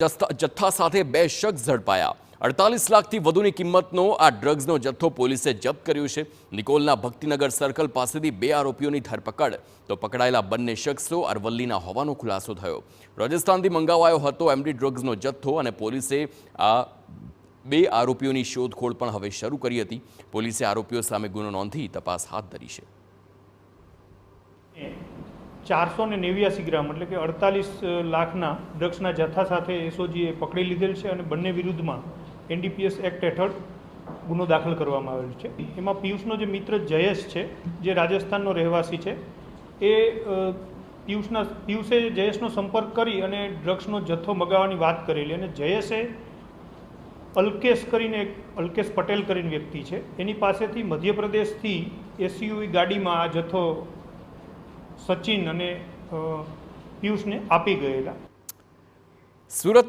જથ્થા સાથે બે શખ્સ ઝડપાયા 48 લાખથી વધુની કિંમતનો આ ડ્રગ્સનો જથ્થો પોલીસે જપ્ત કર્યો છે। નિકોલના ભક્તિનગર સર્કલ પાસેથી બે આરોપીઓની ધરપકડ તો પકડાયેલા બંને શખ્સો અરવલ્લીના હોવાનો ખુલાસો થયો। રાજસ્થાનથી મંગાવાયો હતો એમડી ડ્રગ્સનો જથ્થો અને પોલીસે આ બે આરોપીઓની શોધખોળ પણ હવે શરૂ કરી હતી। પોલીસે આરોપીઓ સામે ગુનો નોંધી તપાસ હાથ ધરી છે। 489 ગ્રામ એટલે કે 48 લાખના ડ્રગ્સના જથ્થા સાથે એસઓજીએ પકડી લીધેલ છે અને બંને વિરુદ્ધમાં એનડીપીએસ એક્ટ હેઠળ ગુનો દાખલ કરવામાં આવેલ છે। એમાં પિયુષનો જે મિત્ર જયેશ છે, જે રાજસ્થાનનો રહેવાસી છે, એ પિયુષે જયેશનો સંપર્ક કરી અને ડ્રગ્સનો જથ્થો મગાવવાની વાત કરેલી અને જયેશે અલ્કેશ કરીને અલ્કેશ પટેલ કરીને વ્યક્તિ છે, એની પાસેથી મધ્યપ્રદેશથી એસયુવી ગાડીમાં આ જથ્થો સચિન અને પિયુષને આપી ગયેલા। સુરત